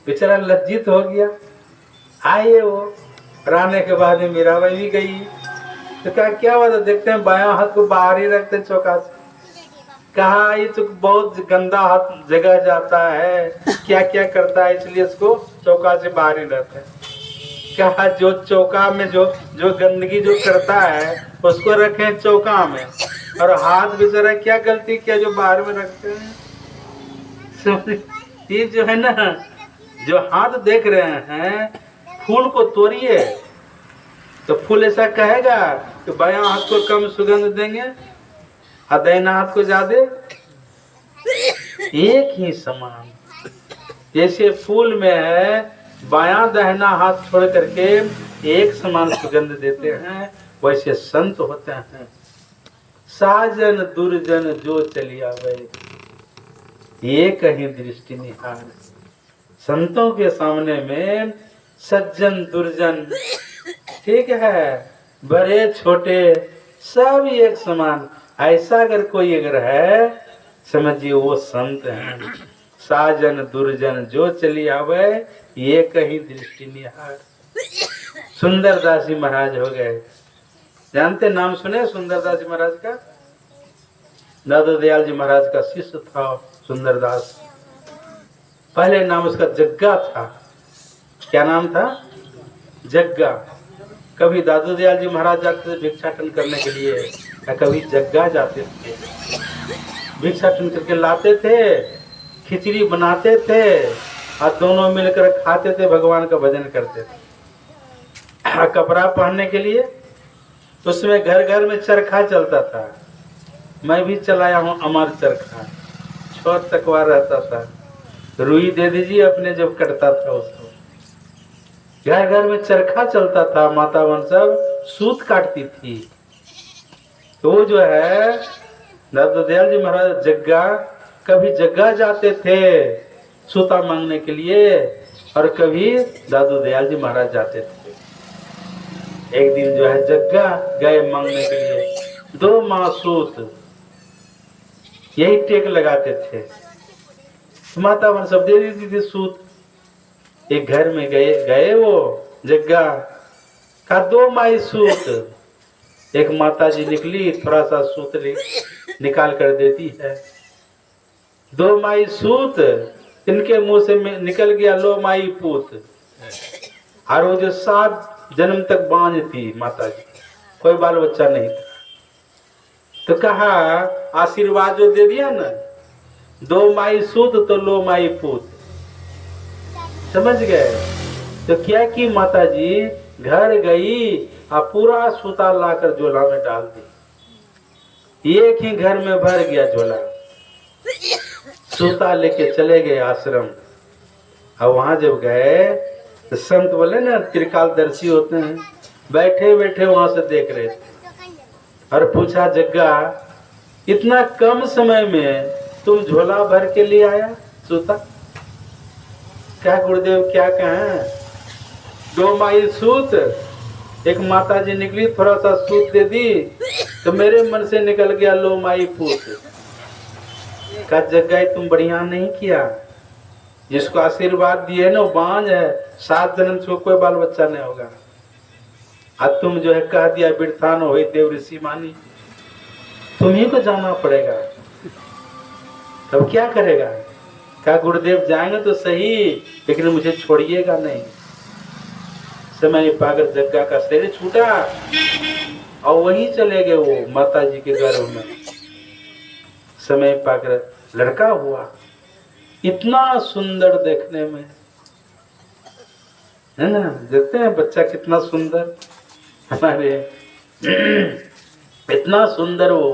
बेचारा लज्जित हो गया। आए वो, और आने के बाद में मीराबाई भी गई। तो कहा क्या बात है, देखते हैं बायां हाथ को बाहर ही रखते चौका से। कहा ये तो बहुत गंदा हाथ जगह जाता है, क्या क्या करता है, इसलिए इसको चौका से बाहर ही रहता है। कहा जो चौका में जो जो गंदगी जो करता है उसको रखें चौका में, और हाथ बेचारा क्या गलती किया जो बाहर में रखते हैं। ये जो है ना, जो हाथ देख रहे हैं, फूल को तोड़िए तो फूल ऐसा कहेगा कि बायां हाथ को कम सुगंध देंगे और दाहिना हाथ को ज्यादा। एक ही समान, जैसे फूल में है बायां दाहिना हाथ छोड़ करके एक समान सुगंध देते हैं, वैसे संत होते हैं। साजन दुर्जन जो चली आवे, ये कहीं दृष्टि निहार। संतों के सामने में सज्जन दुर्जन, ठीक है, बड़े छोटे सब एक समान। ऐसा अगर कोई अगर है, समझिए वो संत है। साजन दुर्जन जो चली आवे, ये कहीं दृष्टि निहार। सुंदरदास जी महाराज हो गए, जानते, नाम सुने सुंदरदास जी महाराज का? दादू दयाल जी महाराज का शिष्य था सुंदरदास। पहले नाम उसका जग्गा था। क्या नाम था? जग्गा। कभी दादू दयाल जी महाराज जाते थे भिक्षाटन करने के लिए, या कभी जग्गा जाते थे। भिक्षाटन करके लाते थे, खिचड़ी बनाते थे और दोनों मिलकर खाते थे, भगवान का भजन करते थे। कपड़ा पहनने के लिए उसमें घर घर में चरखा चलता था। मैं भी चलाया हूँ अमर चरखा, छोर तकवा रहता था। रुई दे दीजिए अपने, जब कटता था उसको। घर घर में चरखा चलता था, माता वन सब सूत काटती थी। तो वो जो है दादू दयाल जी महाराज जग्गा, कभी जग्गा जाते थे सूता मांगने के लिए, और कभी दादू दयाल जी महाराज जाते थे। एक दिन जो है जग्गा गए मांगने के लिए, 2 माह सूत, यही टेक लगाते थे। माता वन सब दे देती थी सूत। एक घर में गए वो जग्गा का 2 माई सूत। एक माता जी निकली, थोड़ा सा सूत निकाल कर देती है। 2 माई सूत, इनके मुंह से निकल गया लो माई पूत। और वो जो 7 जन्म तक बांझ थी माता जी, कोई बाल बच्चा नहीं था। तो कहा आशीर्वाद जो दे दिया ना, 2 माई सूत तो लो माई पूत। समझ गए? तो क्या की माता जी, घर गई और पूरा सूता लाकर झोला में डाल दी। एक ही घर में भर गया झोला। सूता लेके चले गए आश्रम। और वहां जब गए तो संत बोले ना त्रिकालदर्शी होते हैं, बैठे बैठे वहां से देख रहे थे। और पूछा जग्गा, इतना कम समय में तुम झोला भर के ले आया सूता? क्या गुरुदेव क्या कहें, 2 माई सूत, एक माता जी निकली थोड़ा सा सूत दे दी, तो मेरे मन से निकल गया लो माई पूत। का जग्गा तुम बढ़िया नहीं किया, जिसको आशीर्वाद दिए ना वो बांझ है, 7 जन्म से कोई बाल बच्चा नहीं होगा। आज तुम जो है कह दिया बिरथान हो देव ऋषि मानी, तुम्ही को जाना पड़ेगा। तब क्या करेगा? क्या गुरुदेव जाएंगे तो सही, लेकिन मुझे छोड़िएगा नहीं। समय पाकर जग्गा का शरीर छूटा और वहीं चले गए वो माता जी के गर्भ में। समय पाकर लड़का हुआ, इतना सुंदर देखने में, है ना? देखते हैं बच्चा कितना सुंदर हमारे इतना सुंदर वो,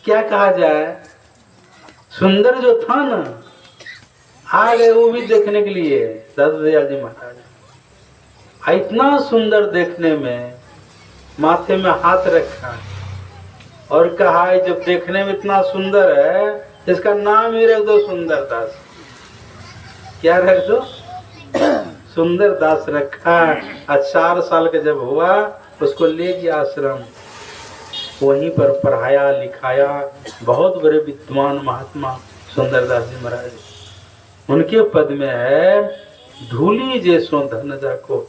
क्या कहा जाए, सुंदर जो था ना, आ गए वो भी देखने के लिए दादू दयाल जी महाराज। इतना सुंदर देखने में, माथे में हाथ रखा और कहा जब देखने में इतना सुंदर है, इसका नाम ही रख दो सुंदरदास। क्या रख दो? सुंदरदास रखा। 4 साल का जब हुआ, उसको ले गया आश्रम, वहीं पर पढ़ाया लिखाया। बहुत बड़े विद्वान महात्मा सुंदरदास जी महाराज। उनके पद में है धूली जैसो धन जाको।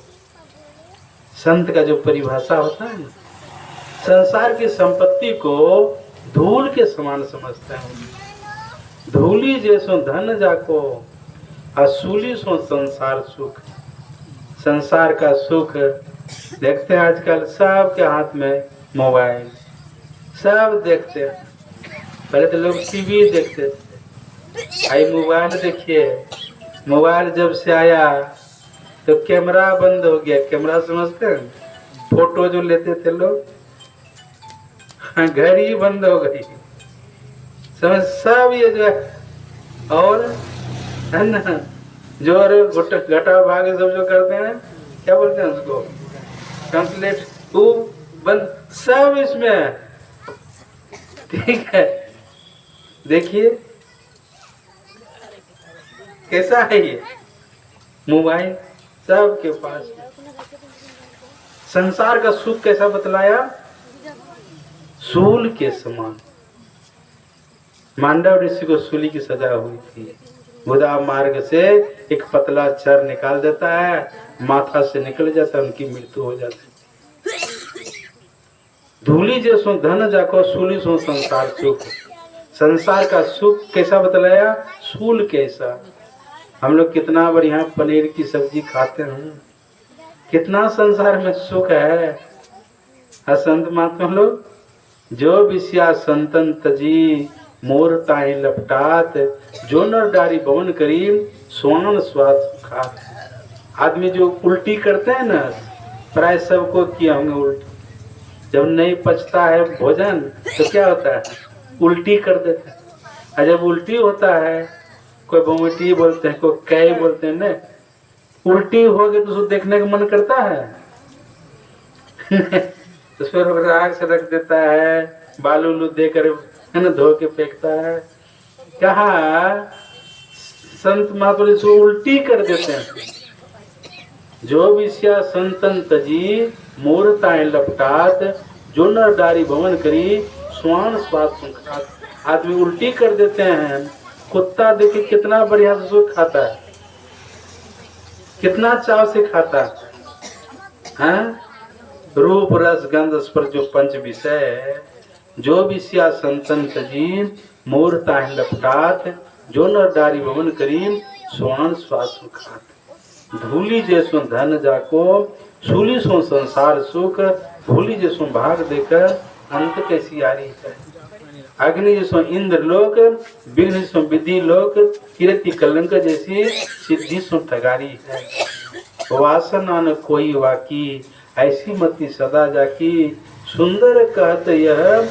संत का जो परिभाषा होता है ना, संसार की संपत्ति को धूल के समान समझते हैं। धूली जैसो धन जाको असूली सो संसार सुख। संसार का सुख देखते हैं आजकल सबके हाथ में मोबाइल, सब देखते हैं। पहले तो लोग टीवी देखते थे, आई मोबाइल देखिए। मोबाइल जब से आया तो कैमरा बंद हो गया। कैमरा समझते हैं, फोटो जो लेते थे लोग, घड़ी बंद हो गई। समझ सब ये जो है, और है ना जो घटा भाग सब जो करते हैं, क्या बोलते हैं उसको, ट्रांसलेट, वो बंद, सब इसमें है। ठीक है, देखिए कैसा है ये मोबाइल सबके पास। संसार का सुख कैसा बतलाया, सूल के समान। मांडव ऋषि को सूली की सजा हुई थी। बुधा मार्ग से एक पतला चर निकाल देता है, माथा से निकल जाता है, उनकी मृत्यु हो जाती है। धूली जैसो धन जाको सूली सो संसार सुख। संसार का सुख कैसा बतलाया, सूल कैसा। हम लोग कितना बढ़िया पनीर की सब्जी खाते हैं, कितना संसार में सुख है। संत महात्मा लोग, जो विषया संतन तजी मोर ताही लपटात, जो नर डारी भवन करी स्वान स्वाद खात। आदमी जो उल्टी करते हैं ना, प्राय सबको किया होंगे उल्टी। जब नहीं पचता है भोजन तो क्या होता है, उल्टी कर देते हैं। और जब उल्टी होता है, कोई वोमिटी बोलते हैं, कोई कै बोलते हैं ना, उल्टी हो गई तो उसको देखने का मन करता है। तो फिर राग से रख देता है, बालू उलू देकर है ना, धो के फेंकता है। कहा संत महात्मा इसको उल्टी कर देते हैं। जो विषया संतन तजी मोरता लपटात, जो नर डारी भवन करी स्वान स्वाद सुखात। आदमी उल्टी कर देते हैं। कुत्ता देखिए कितना बढ़िया से खाता है, कितना चाव से खाता है। रूप रस गंध स्पर्श जो पंच विषय, जो विषया संतन तजी मोरता लपटात, जो नर डारी भवन करी स्वान स्वाद सुखात। धूली जैसो धन जाको सूली सो संसार सुख। धूली जैसो भाग देकर अंत कैसी यारी है। अग्नि जैसो इंद्र लोक, विघ्न जैसो विधि लोक, कीर्ति कलंक जैसी सिद्धि सो ठगारी है। वासना न कोई वाकी, ऐसी मति सदा जाकी। सुंदर कहत यह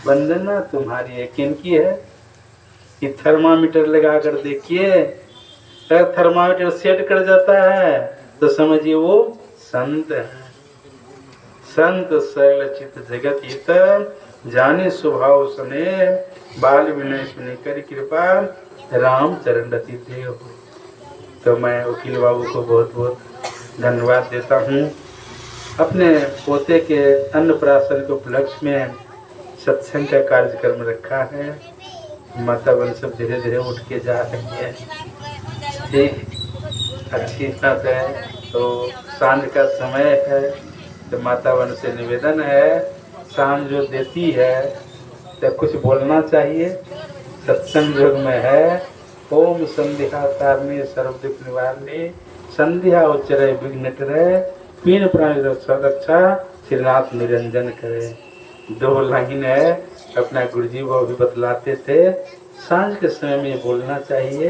वंदना तुम्हारी है। किनकी है, कि थर्मामीटर लगा कर देखिए, अगर थर्मामीटर सेट कर जाता है तो समझिए वो संत है। संत सरल चित जगत हित, जाने स्वभाव सने, बाल विनय सुने कर कृपा, राम चरण रति देव। तो मैं वकील बाबू को बहुत बहुत धन्यवाद देता हूँ। अपने पोते के अन्नप्राशन के उपलक्ष्य में सत्संग का कार्यक्रम रखा है। माता बन सब धीरे धीरे उठ के जा रही है, ठीक अच्छी बात है। तो सांझ का समय है, तो माता बन से निवेदन है, सांझ जो देती है तो कुछ बोलना चाहिए। सत्संग युग में है, ओम संध्या तारणी सर्व दुख निवारणी, संध्या उच्चरे विघ्न करे, पीन प्राणी रक्षा श्रीनाथ निरंजन करे। 2 लाइन है, अपना गुरुजी वो भी बतलाते थे, सांझ के समय में बोलना चाहिए।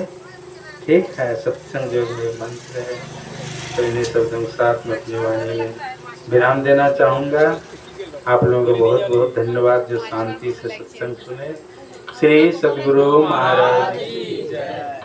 ठीक है, सत्संग जो मंत्र है, तो इन्हें शब्दों साथ में अपनी वाणी में विराम देना चाहूँगा। आप लोगों को बहुत बहुत धन्यवाद जो शांति से सत्संग सुने। श्री सद्गुरु महाराज की जय।